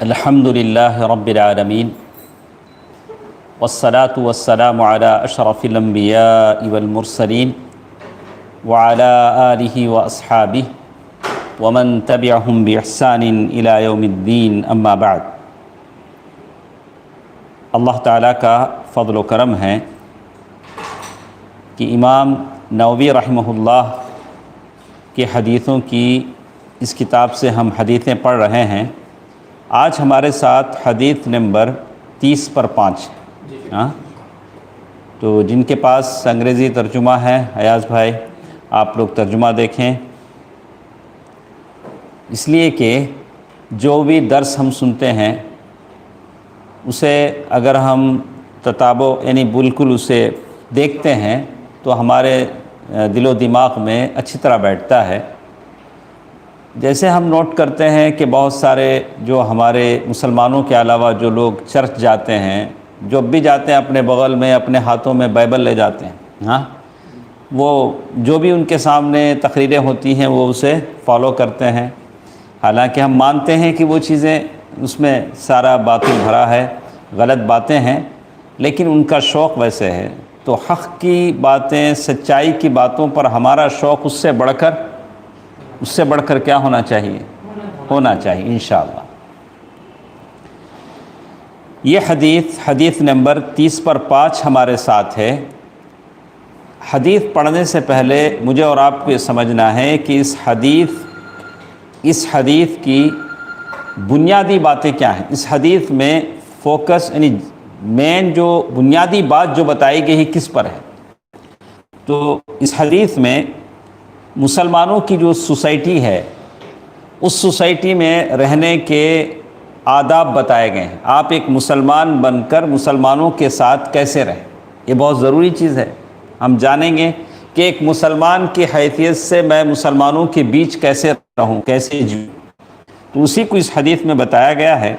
الحمد للہ رب العالمین والصلاة والسلام علی اشرف الانبیاء والمرسلین وعلی آلہ واصحابہ ومن تبعہم باحسان الی یوم الدین، اما بعد۔ اللہ تعالیٰ کا فضل و کرم ہے کہ امام نووی رحمہ اللہ کے حدیثوں کی اس کتاب سے ہم حدیثیں پڑھ رہے ہیں۔ آج ہمارے ساتھ حدیث نمبر 30 پر 5 تو جن کے پاس انگریزی ترجمہ ہے، ایاز بھائی آپ لوگ ترجمہ دیکھیں، اس لیے کہ جو بھی درس ہم سنتے ہیں اسے اگر ہم یعنی بالکل اسے دیکھتے ہیں تو ہمارے دل و دماغ میں اچھی طرح بیٹھتا ہے۔ جیسے ہم نوٹ کرتے ہیں کہ بہت سارے جو ہمارے مسلمانوں کے علاوہ جو لوگ چرچ جاتے ہیں، جو بھی جاتے ہیں اپنے بغل میں اپنے ہاتھوں میں بائبل لے جاتے ہیں، وہ جو بھی ان کے سامنے تقریریں ہوتی ہیں وہ اسے فالو کرتے ہیں، حالانکہ ہم مانتے ہیں کہ وہ چیزیں اس میں سارا باطل بھرا ہے، غلط باتیں ہیں، لیکن ان کا شوق ویسے ہے۔ تو حق کی باتیں، سچائی کی باتوں پر ہمارا شوق اس سے بڑھ کر کیا ہونا چاہیے انشاءاللہ۔ یہ حدیث نمبر 30 پر 5 ہمارے ساتھ ہے۔ حدیث پڑھنے سے پہلے مجھے اور آپ کو یہ سمجھنا ہے کہ اس حدیث کی بنیادی باتیں کیا ہیں۔ اس حدیث میں فوکس یعنی مین جو بنیادی بات جو بتائی گئی ہے کس پر ہے، تو اس حدیث میں مسلمانوں کی جو سوسائٹی ہے اس سوسائٹی میں رہنے کے آداب بتائے گئے ہیں۔ آپ ایک مسلمان بن کر مسلمانوں کے ساتھ کیسے رہیں، یہ بہت ضروری چیز ہے۔ ہم جانیں گے کہ ایک مسلمان کی حیثیت سے میں مسلمانوں کے بیچ کیسے رہوں، کیسے جیوں، تو اسی کو اس حدیث میں بتایا گیا ہے۔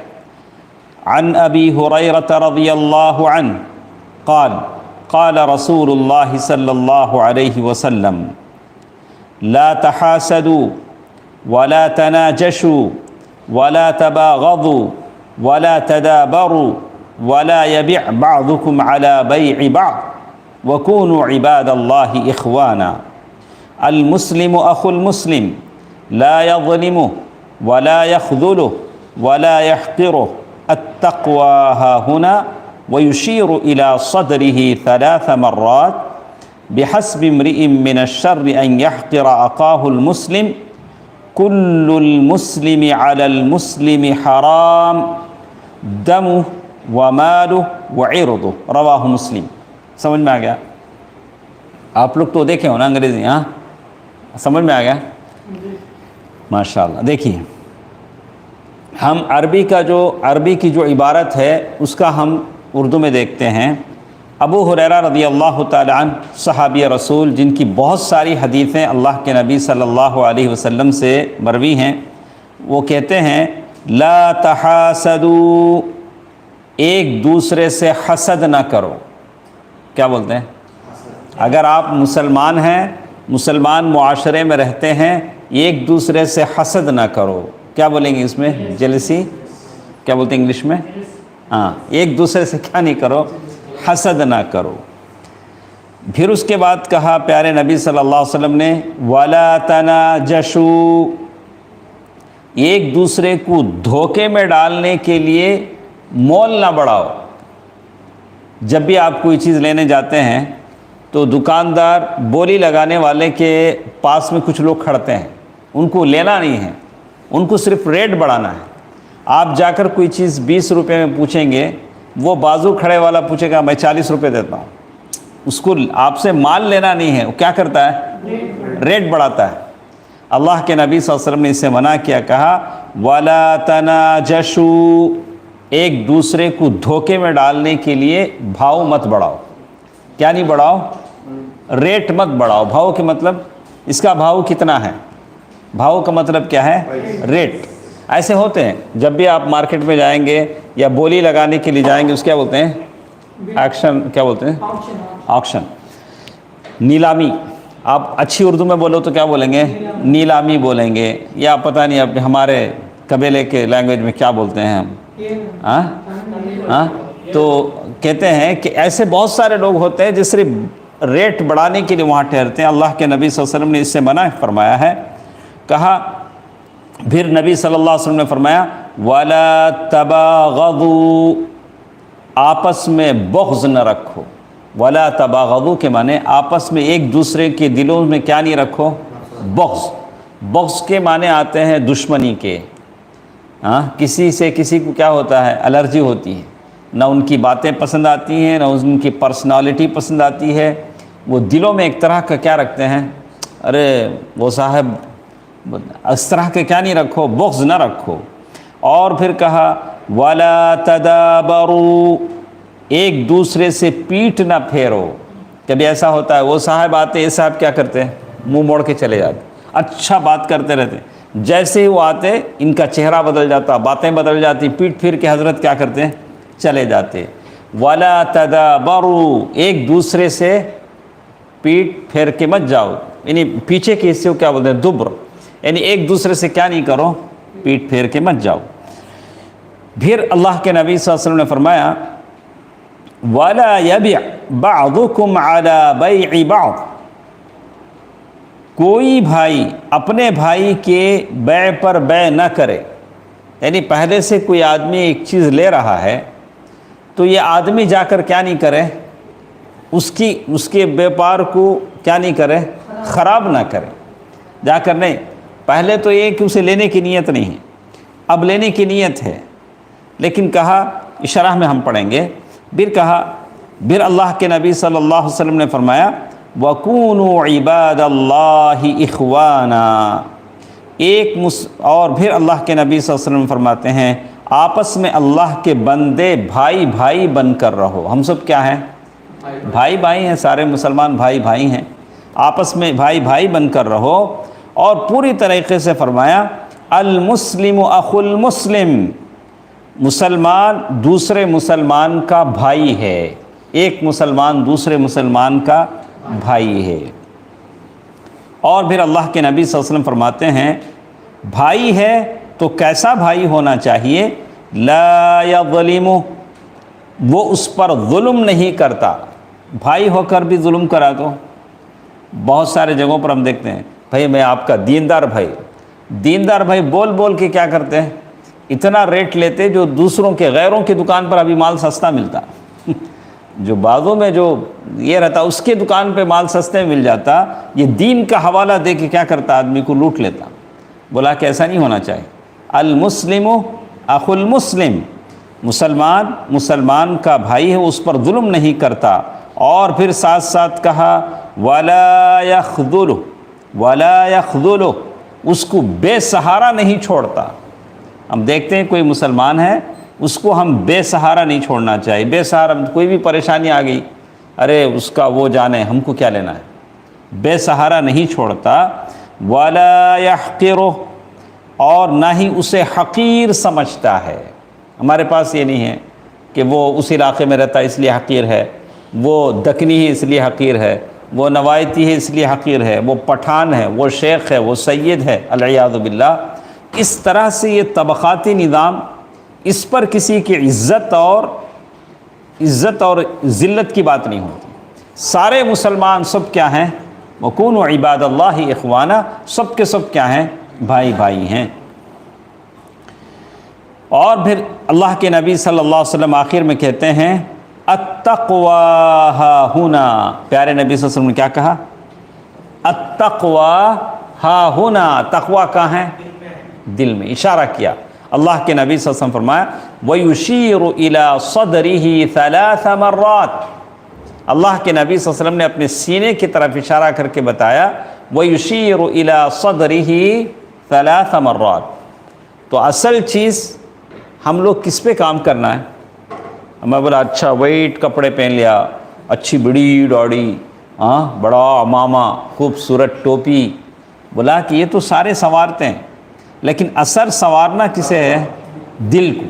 عن ابی ہریرہ رضی اللہ عنہ قال قال رسول اللہ صلی اللہ علیہ وسلم لا تحاسدوا ولا تناجشوا ولا تباغضوا ولا تدابروا ولا يبيع بعضكم على بيع بعض وكونوا عباد الله إخوانا المسلم أخو المسلم لا يظلمه ولا يخذله ولا يحقره التقوى ها هنا ويشير إلى صدره 3 مرات بحسب امرئ من الشر ان يحقر اخاه المسلم كل المسلم على المسلم حرام دمه وماله وعرضه رواہ مسلم۔ سمجھ میں آ گیا؟ آپ لوگ تو دیکھیں ہو نا انگریزی، سمجھ میں آ گیا؟ ماشاءاللہ۔ دیکھیے ہم عربی کی جو عبارت ہے اس کا ہم اردو میں دیکھتے ہیں۔ ابو ہریرہ رضی اللہ تعالی عنہ صحابی رسول جن کی بہت ساری حدیثیں اللہ کے نبی صلی اللہ علیہ وسلم سے مروی ہیں، وہ کہتے ہیں لا تحاسدوا، ایک دوسرے سے حسد نہ کرو۔ کیا بولتے ہیں؟ اگر آپ مسلمان ہیں، مسلمان معاشرے میں رہتے ہیں، ایک دوسرے سے حسد نہ کرو۔ کیا بولیں گے اس میں؟ جیلسی۔ کیا بولتے ہیں انگلش میں؟ ایک دوسرے سے کیا نہیں کرو؟ حسد نہ کرو۔ پھر اس کے بعد کہا پیارے نبی صلی اللہ علیہ وسلم نے وَلَا تَنَاجَشُوا، ایک دوسرے کو دھوکے میں ڈالنے کے لیے مول نہ بڑھاؤ۔ جب بھی آپ کوئی چیز لینے جاتے ہیں تو دکاندار بولی لگانے والے کے پاس میں کچھ لوگ کھڑتے ہیں، ان کو لینا نہیں ہے، ان کو صرف ریٹ بڑھانا ہے۔ آپ جا کر کوئی چیز 20 روپے میں پوچھیں گے، وہ بازو کھڑے والا پوچھے گا میں 40 روپے دیتا ہوں۔ اس کو آپ سے مال لینا نہیں ہے، وہ کیا کرتا ہے؟ ریٹ بڑھاتا ہے۔ اللہ کے نبی صلی اللہ علیہ وسلم نے اسے منع کیا، کہا وَلَا تَنَاجَشُوا، ایک دوسرے کو دھوکے میں ڈالنے کے لیے بھاؤ مت بڑھاؤ۔ کیا نہیں بڑھاؤ؟ ریٹ مت بڑھاؤ۔ بھاؤ کے مطلب اس کا بھاؤ کتنا ہے، بھاؤ کا مطلب کیا ہے؟ ریٹ۔ ایسے ہوتے ہیں جب بھی آپ مارکیٹ میں جائیں گے یا بولی لگانے کے لیے جائیں گے، اس کیا بولتے ہیں؟ ایکشن، کیا بولتے ہیں؟ آکشن، نیلامی۔ آپ اچھی اردو میں بولو تو کیا بولیں گے؟ نیلامی بولیں گے، یا پتہ نہیں اب ہمارے قبیلے کے لینگویج میں کیا بولتے ہیں ہم، ہاں ہاں. تو کہتے ہیں کہ ایسے بہت سارے لوگ ہوتے ہیں جو صرف ریٹ بڑھانے کے لیے وہاں ٹھہرتے ہیں. اللہ کے نبی صلی اللہ علیہ وسلم نے اس سے منع فرمایا ہے. کہا پھر نبی صلی اللہ علیہ وسلم نے فرمایا وَلَا تَبَاغَضُوا، آپس میں بغض نہ رکھو. وَلَا تَبَاغَضُوا کے معنی آپس میں ایک دوسرے کے دلوں میں کیا نہیں رکھو؟ بغض. بغض کے معنی آتے ہیں دشمنی کے. ہاں، کسی سے کسی کو کیا ہوتا ہے؟ الرجی ہوتی ہے، نہ ان کی باتیں پسند آتی ہیں، نہ ان کی پرسنالٹی پسند آتی ہے. وہ دلوں میں ایک طرح کا کیا رکھتے ہیں؟ ارے وہ صاحب اس طرح کے کیا نہیں رکھو، بغض نہ رکھو. اور پھر کہا وَلَا تَدَابَرُوا، ایک دوسرے سے پیٹھ نہ پھیرو. کبھی ایسا ہوتا ہے وہ صاحب آتے، یہ صاحب کیا کرتے ہیں؟ منہ موڑ کے چلے جاتے، اچھا بات کرتے رہتے، جیسے ہی وہ آتے ان کا چہرہ بدل جاتا، باتیں بدل جاتی، پیٹ پھیر کے حضرت کیا کرتے ہیں؟ چلے جاتے. وَلَا تَدَابَرُوا، ایک دوسرے سے پیٹ پھیر کے مت جاؤ، یعنی پیچھے کے حصے کو کیا بولتے ہیں؟ دبر، یعنی ایک دوسرے سے کیا نہیں کرو؟ پیٹ پھیر کے مت جاؤ. پھر اللہ کے نبی صلی اللہ علیہ وسلم نے فرمایا وَلَا يَبِعْ بَعْضُكُمْ عَلَى بَيْعِ بَعْضٍ، کوئی بھائی اپنے بھائی کے بیع پر بیع نہ کرے. یعنی پہلے سے کوئی آدمی ایک چیز لے رہا ہے تو یہ آدمی جا کر کیا نہیں کرے؟ اس کے بیپار کو کیا نہیں کرے؟ خراب نہ کرے. جا کر نہیں، پہلے تو یہ کہ اسے لینے کی نیت نہیں ہے، اب لینے کی نیت ہے، لیکن کہا شرح میں ہم پڑھیں گے. پھر اللہ کے نبی صلی اللہ علیہ وسلم نے فرمایا وَكُونُوا عِبَادَ اللَّهِ إِخْوَانًا، اور پھر اللہ کے نبی صلی اللہ علیہ وسلم فرماتے ہیں آپس میں اللہ کے بندے بھائی بھائی بن کر رہو. ہم سب کیا ہیں؟ بھائی بھائی ہیں، سارے مسلمان بھائی بھائی ہیں. آپس میں بھائی بھائی بن کر رہو. اور پوری طریقے سے فرمایا المسلم اخو المسلم، مسلمان دوسرے مسلمان کا بھائی ہے. ایک مسلمان دوسرے مسلمان کا بھائی ہے. اور پھر اللہ کے نبی صلی اللہ علیہ وسلم فرماتے ہیں بھائی ہے تو کیسا بھائی ہونا چاہیے؟ لا یظلم، وہ اس پر ظلم نہیں کرتا. بھائی ہو کر بھی ظلم کرا تو بہت سارے جگہوں پر ہم دیکھتے ہیں بھائی میں آپ کا دیندار بھائی بول بول کے کیا کرتے ہیں؟ اتنا ریٹ لیتے جو دوسروں کے غیروں کی دکان پر ابھی مال سستا ملتا. جو بعضوں میں جو یہ رہتا اس کے دکان پہ مال سستے مل جاتا، یہ دین کا حوالہ دے کے کیا کرتا؟ آدمی کو لوٹ لیتا. بولا کہ ایسا نہیں ہونا چاہیے. المسلم اخو المسلم، مسلمان کا بھائی ہے، اس پر ظلم نہیں کرتا. اور پھر ساتھ ساتھ کہا وَلَا يَخْذُلُ، اس کو بے سہارا نہیں چھوڑتا. ہم دیکھتے ہیں کوئی مسلمان ہے اس کو ہم بے سہارا نہیں چھوڑنا چاہیے. بے سہارا کوئی بھی پریشانی آ گئی، ارے اس کا وہ جانے، ہم کو کیا لینا ہے. بے سہارا نہیں چھوڑتا. وَلَا يَحْقِرُ، اور نہ ہی اسے حقیر سمجھتا ہے. ہمارے پاس یہ نہیں ہے کہ وہ اس علاقے میں رہتا اس لیے حقیر ہے، وہ دکنی ہے اس لیے حقیر ہے، وہ نوایتی ہے اس لیے حقیر ہے، وہ پٹھان ہے، وہ شیخ ہے، وہ سید ہے، العیاذ باللہ. اس طرح سے یہ طبقاتی نظام، اس پر کسی کی عزت اور ذلت کی بات نہیں ہوتی. سارے مسلمان سب کیا ہیں؟ وَكُونُوا عِبَادَ اللَّهِ إِخْوَانًا، سب کے سب کیا ہیں؟ بھائی بھائی ہیں. اور پھر اللہ کے نبی صلی اللہ علیہ وسلم آخر میں کہتے ہیں التقویٰ ہا ہنا. پیارے نبی صلی اللہ علیہ وسلم نے کیا کہا؟ التقویٰ ہا ہنا، تقویٰ کہاں ہے؟ دل میں. اشارہ کیا. اللہ کے نبی صلی اللہ علیہ وسلم فرمایا وَيُشِيرُ إِلَى صَدْرِهِ 3 مرات. اللہ کے نبی صلی اللہ علیہ وسلم نے اپنے سینے کی طرف اشارہ کر کے بتایا وَيُشِيرُ إِلَى صَدْرِهِ 3 مرات. تو اصل چیز ہم لوگ کس پہ کام کرنا ہے؟ ہمیں بولا اچھا وائٹ کپڑے پہن لیا، اچھی بڑی داڑھی، بڑا امامہ، خوبصورت ٹوپی. بولا کہ یہ تو سارے سنوارتے ہیں، لیکن اثر سنوارنا کسے ہے؟ دل کو.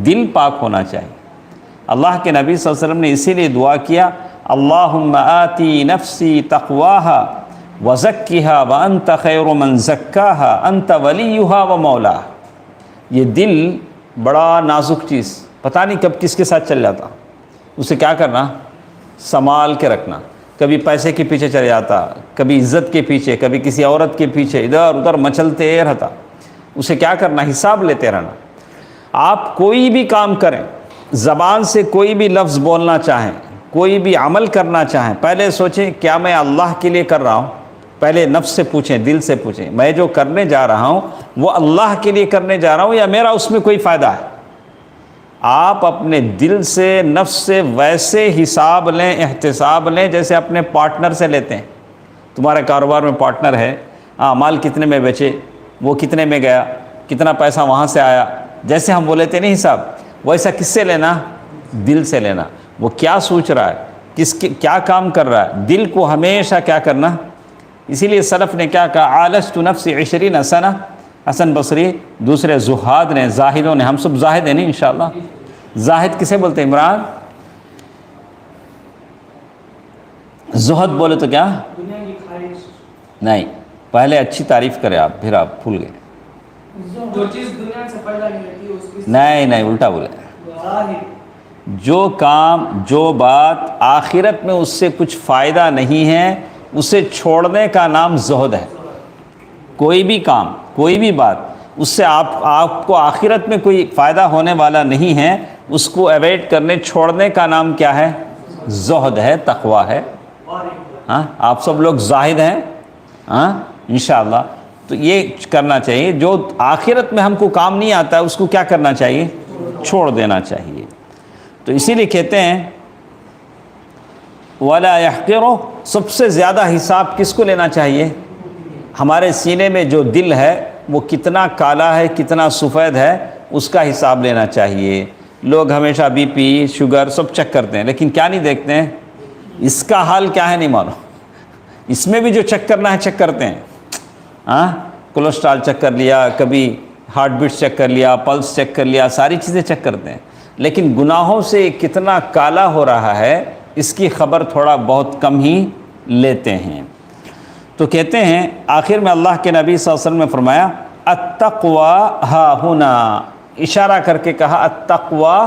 دل پاک ہونا چاہیے. اللہ کے نبی صلی اللہ علیہ وسلم نے اسی لیے دعا کیا اللہم آتی نفسی تقواہا وزکھا وانت خیر من زکاہا انت ولیہا و مولاہا۔ یہ دل بڑا نازک چیز، پتہ نہیں کب کس کے ساتھ چل جاتا، اسے کیا کرنا؟ سنبھال کے رکھنا۔ کبھی پیسے کے پیچھے چل جاتا، کبھی عزت کے پیچھے، کبھی کسی عورت کے پیچھے، ادھر ادھر مچلتے رہتا، اسے کیا کرنا؟ حساب لیتے رہنا۔ آپ کوئی بھی کام کریں، زبان سے کوئی بھی لفظ بولنا چاہیں، کوئی بھی عمل کرنا چاہیں، پہلے سوچیں کیا میں اللہ کے لیے کر رہا ہوں؟ پہلے نفس سے پوچھیں، دل سے پوچھیں، میں جو کرنے جا رہا ہوں وہ اللہ کے لیے کرنے جا رہا ہوں یا میرا اس میں کوئی فائدہ ہے؟ آپ اپنے دل سے، نفس سے ویسے حساب لیں، احتساب لیں جیسے اپنے پارٹنر سے لیتے ہیں۔ تمہارے کاروبار میں پارٹنر ہے، مال کتنے میں بیچے، وہ کتنے میں گیا، کتنا پیسہ وہاں سے آیا، جیسے ہم وہ لیتے نہیں حساب، ویسا کس سے لینا؟ دل سے لینا۔ وہ کیا سوچ رہا ہے، کیا کام کر رہا ہے، دل کو ہمیشہ کیا کرنا۔ اسی لیے سلف نے کیا کہا؟ عالجت نفسی 20 سنہ، حسن بصری، دوسرے زہاد نے، زاہدوں نے، ہم سب زاہد ہیں نہیں انشاءاللہ؟ زاہد کسے بولتے ہیں عمران؟ زہد بولے تو کیا؟ دنیا کی خواہش، نہیں، پہلے اچھی تعریف کرے آپ، پھر آپ بھول گئے۔ جو چیز دنیا سے فائدہ نہیں لیتی اس کی نہیں، الٹا بولے۔ ظاہر، جو کام، جو بات آخرت میں اس سے کچھ فائدہ نہیں ہے، اسے چھوڑنے کا نام زہد ہے۔ کوئی بھی کام، کوئی بھی بات، اس سے آپ کو آخرت میں کوئی فائدہ ہونے والا نہیں ہے، اس کو اوائڈ کرنے، چھوڑنے کا نام کیا ہے؟ زہد ہے، تقویٰ ہے۔ ہاں، آپ سب لوگ زاہد ہیں ہاں انشاءاللہ۔ تو یہ کرنا چاہیے، جو آخرت میں ہم کو کام نہیں آتا ہے اس کو کیا کرنا چاہیے؟ چھوڑ دینا چاہیے۔ تو اسی لیے کہتے ہیں وَلَا يَحْقِرُ، سب سے زیادہ حساب کس کو لینا چاہیے؟ ہمارے سینے میں جو دل ہے وہ کتنا کالا ہے، کتنا سفید ہے، اس کا حساب لینا چاہیے۔ لوگ ہمیشہ بی پی، شوگر سب چیک کرتے ہیں، لیکن کیا نہیں دیکھتے ہیں؟ اس کا حال کیا ہے نہیں معلوم۔ اس میں بھی جو چیک کرنا ہے چیک کرتے ہیں، کولیسٹرول چیک کر لیا، کبھی ہارٹ بیٹ چیک کر لیا، پلس چیک کر لیا، ساری چیزیں چیک کرتے ہیں، لیکن گناہوں سے کتنا کالا ہو رہا ہے اس کی خبر تھوڑا بہت کم ہی لیتے ہیں۔ تو کہتے ہیں آخر میں اللہ کے نبی صلی اللہ علیہ وسلم نے فرمایا التقوی ہا ہنا، اشارہ کر کے کہا التقوی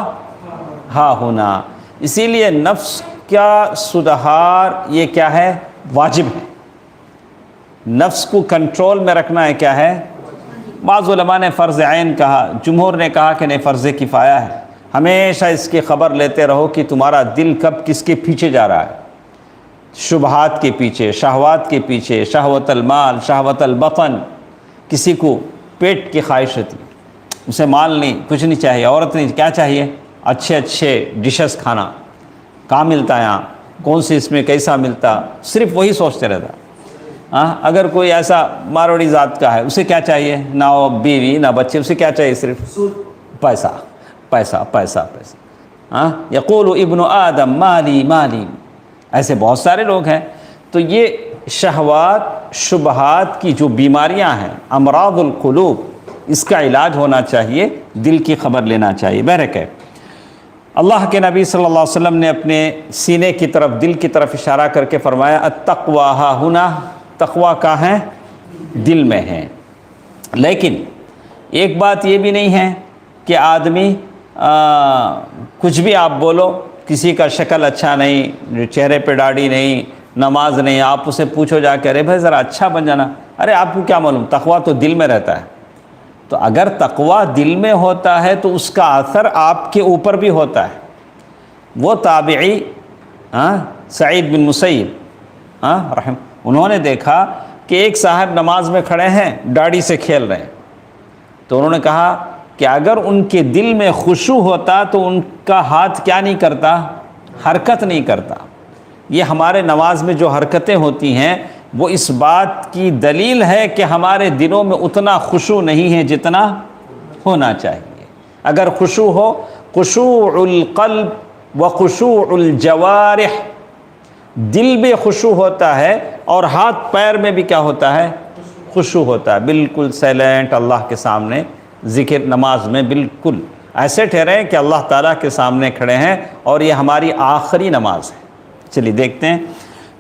ہا ہنا۔ اسی لیے نفس کا سدھار یہ کیا ہے؟ واجب ہے۔ نفس کو کنٹرول میں رکھنا ہے کیا ہے؟ بعض علماء نے فرض عین کہا، جمہور نے کہا کہ نہیں، فرض کفایہ ہے۔ ہمیشہ اس کی خبر لیتے رہو کہ تمہارا دل کب کس کے پیچھے جا رہا ہے، شبہات کے پیچھے، شہوات کے پیچھے، شہوت المال، شہوت البطن۔ کسی کو پیٹ کی خواہش ہوتی، اسے مال نہیں، کچھ نہیں چاہیے، عورت نہیں، کیا چاہیے؟ اچھے اچھے ڈشز کھانا، کہاں ملتا ہے یہاں، کون سی اس میں کیسا ملتا، صرف وہی سوچتے رہتا۔ اگر کوئی ایسا ماروڑی ذات کا ہے، اسے کیا چاہیے؟ نہ بیوی نہ بچے، اسے کیا چاہیے؟ صرف پیسہ پیسہ پیسہ پیسہ۔ یقول ابن آدم مالی مالی، ایسے بہت سارے لوگ ہیں۔ تو یہ شہوات، شبہات کی جو بیماریاں ہیں، امراض القلوب، اس کا علاج ہونا چاہیے، دل کی خبر لینا چاہیے۔ بہرکیف اللہ کے نبی صلی اللہ علیہ وسلم نے اپنے سینے کی طرف، دل کی طرف اشارہ کر کے فرمایا التقوی ہا ہنا، تقویٰ کہاں ہے؟ دل میں ہے۔ لیکن ایک بات یہ بھی نہیں ہے کہ آدمی کچھ بھی آپ بولو، کسی کا شکل اچھا نہیں، چہرے پہ داڑھی نہیں، نماز نہیں، آپ اسے پوچھو جا کے ارے بھائی ذرا اچھا بن جانا، ارے آپ کو کیا معلوم، تقویٰ تو دل میں رہتا ہے۔ تو اگر تقویٰ دل میں ہوتا ہے تو اس کا اثر آپ کے اوپر بھی ہوتا ہے۔ وہ تابعی سعید بن مسیب رحم، انہوں نے دیکھا کہ ایک صاحب نماز میں کھڑے ہیں، داڑھی سے کھیل رہے ہیں، تو انہوں نے کہا کہ اگر ان کے دل میں خشوع ہوتا تو ان کا ہاتھ کیا نہیں کرتا؟ حرکت نہیں کرتا۔ یہ ہمارے نماز میں جو حرکتیں ہوتی ہیں وہ اس بات کی دلیل ہے کہ ہمارے دلوں میں اتنا خشوع نہیں ہے جتنا ہونا چاہیے۔ اگر خشوع ہو، خشوع القلب و خشوع الجوارح، دل میں خشوع ہوتا ہے اور ہاتھ پیر میں بھی کیا ہوتا ہے؟ خشوع ہوتا ہے، بالکل سائلنٹ اللہ کے سامنے ذکر، نماز میں بالکل ایسے ٹھہرے کہ اللہ تعالیٰ کے سامنے کھڑے ہیں اور یہ ہماری آخری نماز ہے۔ چلیے دیکھتے ہیں،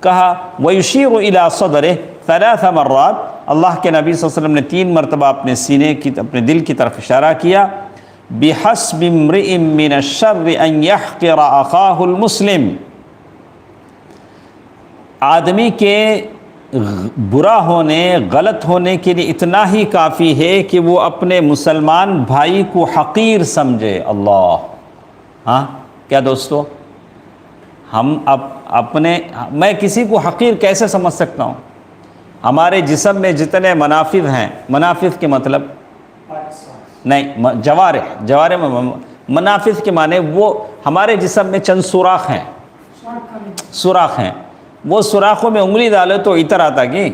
کہا وَيُشِيرُ إِلَىٰ صَدْرِهِ ثلاث مرات، اللہ کے نبی صلی اللہ علیہ وسلم نے 3 مرتبہ اپنے سینے کی، اپنے دل کی طرف اشارہ کیا. بحسب امرئ من الشر ان يحقر اخاہ المسلم، آدمی کے برا ہونے، غلط ہونے کے لیے اتنا ہی کافی ہے کہ وہ اپنے مسلمان بھائی کو حقیر سمجھے. اللہ، ہاں کیا دوستو، ہم میں کسی کو حقیر کیسے سمجھ سکتا ہوں؟ ہمارے جسم میں جتنے منافذ ہیں، منافذ کے مطلب نہیں، جوارح میں منافذ کے معنی وہ ہمارے جسم میں چند سوراخ ہیں. وہ سوراخوں میں انگلی ڈالے تو عطر آتا کہ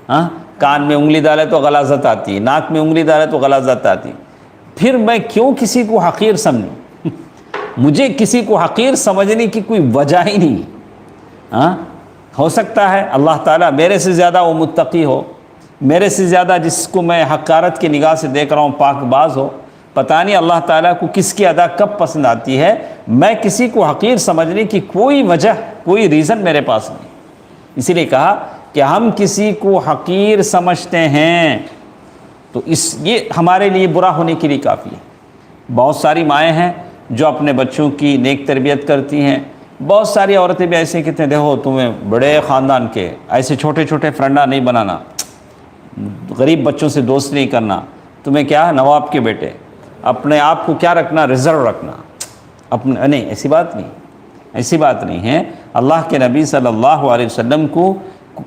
ہاں، کان میں انگلی ڈالے تو غلاظت آتی، ناک میں انگلی ڈالے تو غلاظت آتی. پھر میں کیوں کسی کو حقیر سمجھوں؟ مجھے کسی کو حقیر سمجھنے کی کوئی وجہ ہی نہیں. ہاں، ہو سکتا ہے اللہ تعالیٰ میرے سے زیادہ وہ متقی ہو، میرے سے زیادہ جس کو میں حقارت کی نگاہ سے دیکھ رہا ہوں پاک باز ہو. پتہ نہیں اللہ تعالیٰ کو کس کی ادا کب پسند آتی ہے. میں کسی کو حقیر سمجھنے کی کوئی وجہ، کوئی ریزن میرے پاس نہیں. اسی لیے کہا کہ ہم کسی کو حقیر سمجھتے ہیں تو یہ ہمارے لیے برا ہونے کے لیے کافی ہے. بہت ساری مائیں ہیں جو اپنے بچوں کی نیک تربیت کرتی ہیں. بہت ساری عورتیں بھی ایسے کہتے ہیں دیکھو تمہیں بڑے خاندان کے ایسے چھوٹے چھوٹے فرنڈا نہیں بنانا، غریب بچوں سے دوست نہیں کرنا، تمہیں کیا ہے نواب کے بیٹے، اپنے آپ کو کیا رکھنا، ریزرو رکھنا اپنے. نہیں، ایسی بات نہیں ہے. اللہ کے نبی صلی اللہ علیہ وسلم کو،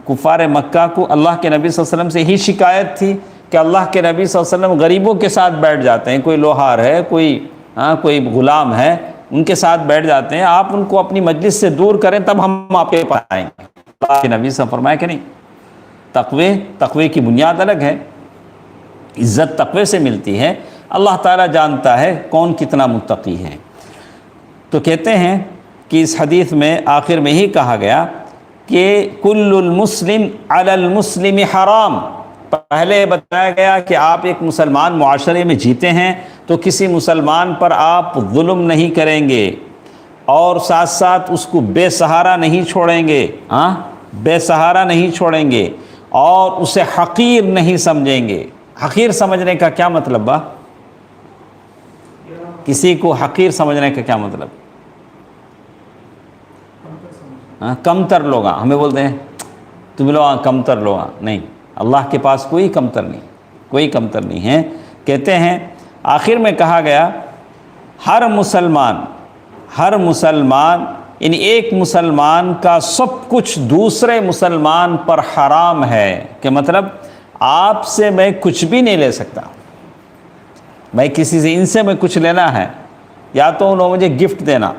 کفار مکہ کو اللہ کے نبی صلی اللہ علیہ وسلم سے ہی شکایت تھی کہ اللہ کے نبی صلی اللہ علیہ وسلم غریبوں کے ساتھ بیٹھ جاتے ہیں. کوئی لوہار ہے، کوئی غلام ہے، ان کے ساتھ بیٹھ جاتے ہیں. آپ ان کو اپنی مجلس سے دور کریں تب ہم آپ کے پاس آئیں گے. اللہ کے نبی صلی اللہ علیہ وسلم فرمایا کہ نہیں، تقوی کی بنیاد الگ ہے. عزت تقوی سے ملتی ہے. اللہ تعالیٰ جانتا ہے کون کتنا متقی ہے. تو کہتے ہیں کہ اس حدیث میں آخر میں ہی کہا گیا کہ کل المسلم علی المسلم حرام. پہلے بتایا گیا کہ آپ ایک مسلمان معاشرے میں جیتے ہیں تو کسی مسلمان پر آپ ظلم نہیں کریں گے، اور ساتھ ساتھ اس کو بے سہارا نہیں چھوڑیں گے. بے سہارا نہیں چھوڑیں گے اور اسے حقیر نہیں سمجھیں گے. حقیر سمجھنے کا کیا مطلب با؟ کسی کو حقیر سمجھنے کا کیا مطلب؟ کمتر لوگ، ہمیں بولتے ہیں تم لوگ کمتر لوگ. نہیں، اللہ کے پاس کوئی کمتر نہیں ہے. کہتے ہیں آخر میں کہا گیا ہر مسلمان یعنی ایک مسلمان کا سب کچھ دوسرے مسلمان پر حرام ہے. کہ مطلب آپ سے میں کچھ بھی نہیں لے سکتا. میں کسی سے، ان سے میں کچھ لینا ہے، یا تو انہوں مجھے گفٹ دینا،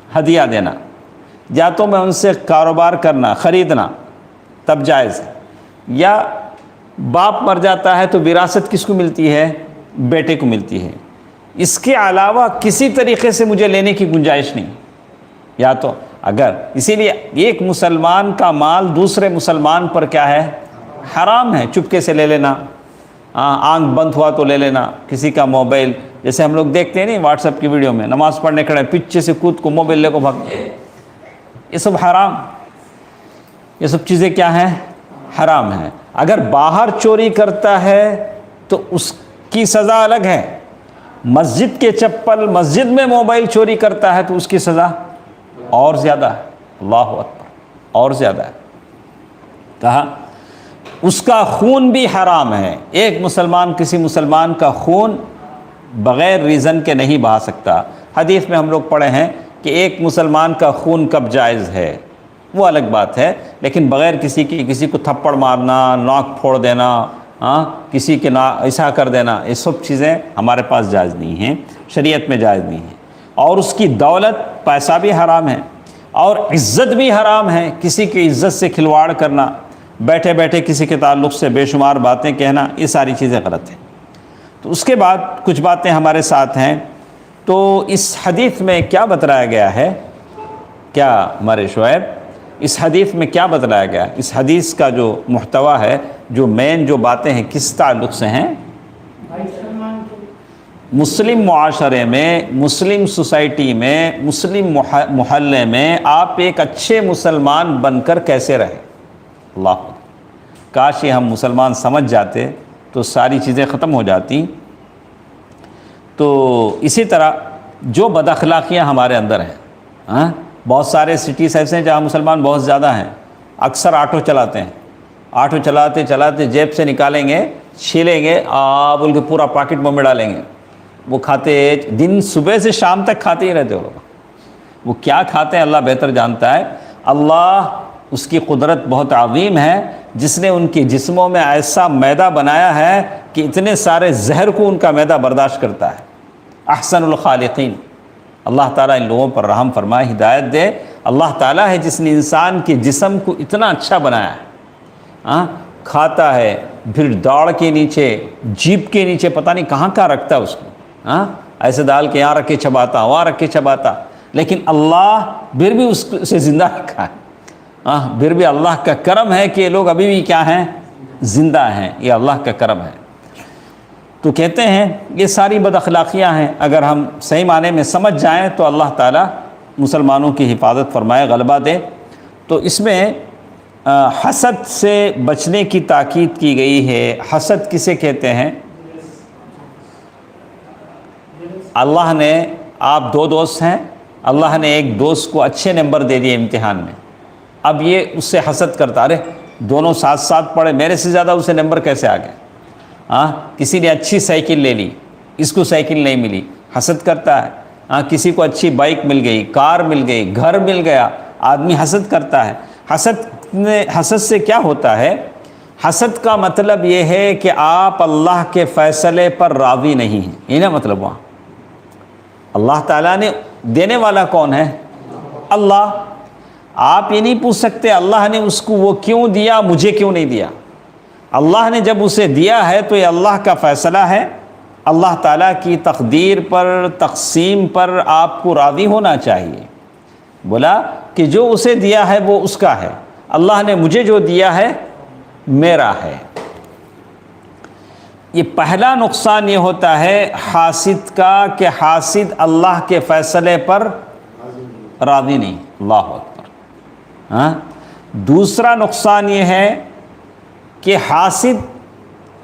ہدیہ دینا، یا تو میں ان سے کاروبار کرنا، خریدنا، تب جائز ہے. یا باپ مر جاتا ہے تو وراثت کس کو ملتی ہے؟ بیٹے کو ملتی ہے. اس کے علاوہ کسی طریقے سے مجھے لینے کی گنجائش نہیں. یا تو اگر اسی لیے ایک مسلمان کا مال دوسرے مسلمان پر کیا ہے؟ حرام ہے. چپکے سے لے لینا، آنکھ بند ہوا تو لے لینا. کسی کا موبائل، جیسے ہم لوگ دیکھتے ہیں نہیں واٹس ایپ کی ویڈیو میں، نماز پڑھنے کھڑے پیچھے سے کود کو موبائل لے کو بھاگتے. یہ سب حرام، یہ سب چیزیں کیا ہیں؟ حرام ہیں. اگر باہر چوری کرتا ہے تو اس کی سزا الگ ہے. مسجد کے چپل، مسجد میں موبائل چوری کرتا ہے تو اس کی سزا اور زیادہ ہے. اللہ اکبر، اور زیادہ ہے. کہا اس کا خون بھی حرام ہے. ایک مسلمان کسی مسلمان کا خون بغیر ریزن کے نہیں بہا سکتا. حدیث میں ہم لوگ پڑھے ہیں کہ ایک مسلمان کا خون کب جائز ہے وہ الگ بات ہے، لیکن بغیر کسی کو تھپڑ مارنا، ناک پھوڑ دینا، کسی کے ایسا کر دینا، یہ سب چیزیں ہمارے پاس جائز نہیں ہیں، شریعت میں جائز نہیں ہیں. اور اس کی دولت، پیسہ بھی حرام ہے، اور عزت بھی حرام ہے. کسی کی عزت سے کھلواڑ کرنا، بیٹھے بیٹھے کسی کے تعلق سے بے شمار باتیں کہنا، یہ ساری چیزیں غلط ہیں. تو اس کے بعد کچھ باتیں ہمارے ساتھ ہیں. تو اس حدیث میں کیا بتلایا گیا ہے؟ کیا ہمارے شعیب، اس حدیث میں کیا بتلایا گیا؟ اس حدیث کا جو محتوا ہے، جو مین جو باتیں ہیں، کس تعلق سے ہیں؟ مسلم معاشرے میں، مسلم سوسائٹی میں، مسلم محلے میں آپ ایک اچھے مسلمان بن کر کیسے رہیں. اللہ اکبر۔ کاش یہ ہم مسلمان سمجھ جاتے تو ساری چیزیں ختم ہو جاتی۔ تو اسی طرح جو بد اخلاقیاں ہمارے اندر ہیں، بہت سارے سٹیز ایسے ہیں جہاں مسلمان بہت زیادہ ہیں، اکثر آٹو چلاتے ہیں، آٹو چلاتے چلاتے جیب سے نکالیں گے، چھیلیں گے، بول کے پورا پاکٹ میں ڈالیں گے، وہ کھاتے دن صبح سے شام تک کھاتے ہی رہتے وہ لوگ۔ وہ کیا کھاتے ہیں اللہ بہتر جانتا ہے۔ اللہ اس کی قدرت بہت عظیم ہے، جس نے ان کے جسموں میں ایسا میدہ بنایا ہے کہ اتنے سارے زہر کو ان کا میدہ برداشت کرتا ہے۔ احسن الخالقین، اللہ تعالیٰ ان لوگوں پر رحم فرمائے، ہدایت دے۔ اللہ تعالیٰ ہے جس نے انسان کے جسم کو اتنا اچھا بنایا ہے، کھاتا ہے پھر داڑھ کے نیچے، جیب کے نیچے پتہ نہیں کہاں کہاں رکھتا ہے اس کو، ایسے ڈال کے یہاں رکھ کے چباتا، وہاں رکھ کے چباتا، لیکن اللہ پھر بھی اس سے زندہ رکھا ہے۔ پھر بھی اللہ کا کرم ہے کہ یہ لوگ ابھی بھی کیا ہیں، زندہ ہیں، یہ اللہ کا کرم ہے۔ تو کہتے ہیں یہ ساری بد اخلاقیاں ہیں، اگر ہم صحیح معنی میں سمجھ جائیں تو اللہ تعالیٰ مسلمانوں کی حفاظت فرمائے، غلبہ دے۔ تو اس میں حسد سے بچنے کی تاکید کی گئی ہے۔ حسد کسے کہتے ہیں؟ اللہ نے، آپ دو دوست ہیں، اللہ نے ایک دوست کو اچھے نمبر دے دیے امتحان میں، اب یہ اس سے حسد کرتا، ارے دونوں ساتھ ساتھ پڑھے، میرے سے زیادہ اسے نمبر کیسے آ گئے؟ کسی نے اچھی سائیکل لے لی، اس کو سائیکل نہیں ملی، حسد کرتا ہے۔ کسی کو اچھی بائک مل گئی، کار مل گئی، گھر مل گیا، آدمی حسد کرتا ہے۔ حسد سے کیا ہوتا ہے؟ حسد کا مطلب یہ ہے کہ آپ اللہ کے فیصلے پر راضی نہیں ہیں، یہ نا مطلب وہاں۔ اللہ تعالیٰ نے دینے والا کون ہے؟ اللہ۔ آپ یہ نہیں پوچھ سکتے اللہ نے اس کو وہ کیوں دیا، مجھے کیوں نہیں دیا۔ اللہ نے جب اسے دیا ہے تو یہ اللہ کا فیصلہ ہے، اللہ تعالیٰ کی تقدیر پر، تقسیم پر آپ کو راضی ہونا چاہیے۔ بولا کہ جو اسے دیا ہے وہ اس کا ہے، اللہ نے مجھے جو دیا ہے میرا ہے۔ یہ پہلا نقصان یہ ہوتا ہے حاسد کا کہ حاسد اللہ کے فیصلے پر راضی نہیں، اللہ اکبر۔ دوسرا نقصان یہ ہے کہ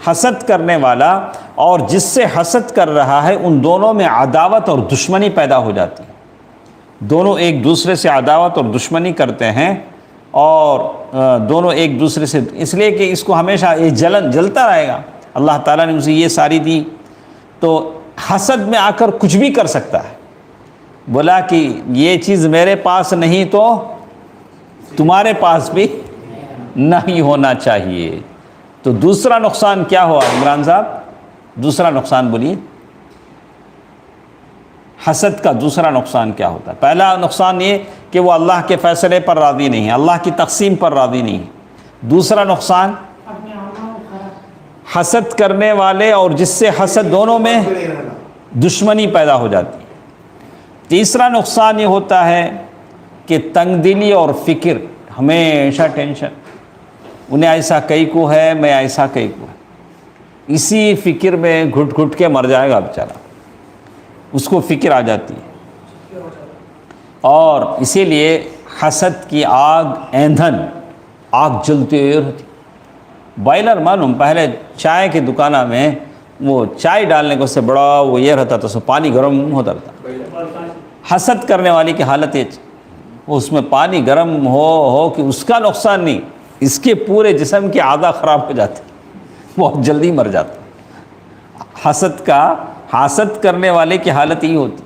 حسد کرنے والا اور جس سے حسد کر رہا ہے، ان دونوں میں عداوت اور دشمنی پیدا ہو جاتی ہے۔ دونوں ایک دوسرے سے عداوت اور دشمنی کرتے ہیں، اور دونوں ایک دوسرے سے، اس لیے کہ اس کو ہمیشہ یہ جلتا رہے گا۔ اللہ تعالیٰ نے اسے یہ ساری دی، تو حسد میں آ کر کچھ بھی کر سکتا ہے۔ بولا کہ یہ چیز میرے پاس نہیں تو تمہارے پاس بھی نہیں ہونا چاہیے۔ تو دوسرا نقصان کیا ہوا عمران صاحب؟ دوسرا نقصان بولیے، حسد کا دوسرا نقصان کیا ہوتا ہے؟ پہلا نقصان یہ کہ وہ اللہ کے فیصلے پر راضی نہیں ہے، اللہ کی تقسیم پر راضی نہیں ہے۔ دوسرا نقصان حسد کرنے والے اور جس سے حسد، دونوں میں دشمنی پیدا ہو جاتی ہے۔ تیسرا نقصان یہ ہوتا ہے کہ تنگ دلی اور فکر، ہمیشہ ٹینشن، انہیں ایسا کئی کو ہے، میں ایسا کئی کو ہے، اسی فکر میں گھٹ گھٹ کے مر جائے گا بیچارہ، اس کو فکر آ جاتی ہے۔ اور اسی لیے حسد کی آگ، ایندھن، آگ جلتے رہتی۔ بائلر معلوم، پہلے چائے کی دکانہ میں وہ چائے ڈالنے کو سے بڑا وہ یہ رہتا تھا، سو پانی گرم ہوتا رہتا۔ حسد کرنے والی کی حالت یہ، اس میں پانی گرم ہو کہ اس کا نقصان نہیں، اس کے پورے جسم کی اعضاء خراب ہو جاتے، بہت جلدی مر جاتا۔ حسد کرنے والے کی حالت ہی ہوتی،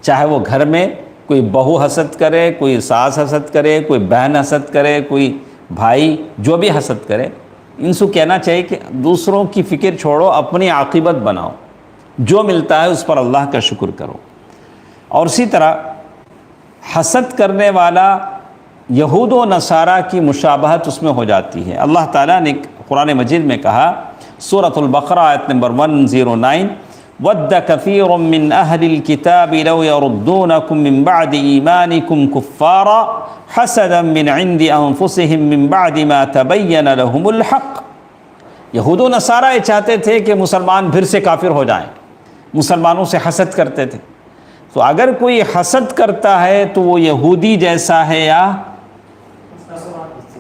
چاہے وہ گھر میں کوئی بہو حسد کرے، کوئی ساس حسد کرے، کوئی بہن حسد کرے، کوئی بھائی، جو بھی حسد کرے، ان سے کہنا چاہیے کہ دوسروں کی فکر چھوڑو، اپنی عاقبت بناؤ، جو ملتا ہے اس پر اللہ کا شکر کرو۔ اور اسی طرح حسد کرنے والا یہود و نصارہ کی مشابہت اس میں ہو جاتی ہے۔ اللہ تعالیٰ نے قرآن مجید میں کہا، سورۃ البقرہ آیت نمبر 109، وَدَّ كَثِيرٌ مِّنْ أَهْلِ الْكِتَابِ لَوْ يَرُدُّونَكُم مِّن بَعْدِ إِيمَانِكُمْ كُفَّارًا حَسَدًا مِّنْ عِندِ أَنفُسِهِم مِّن بَعْدِ مَا تَبَيَّنَ لَهُمُ الْحَقُّ۔ یہود و نصارہ یہ چاہتے تھے کہ مسلمان پھر سے کافر ہو جائیں، مسلمانوں سے حسد کرتے تھے۔ تو اگر کوئی حسد کرتا ہے تو وہ یہودی جیسا ہے یا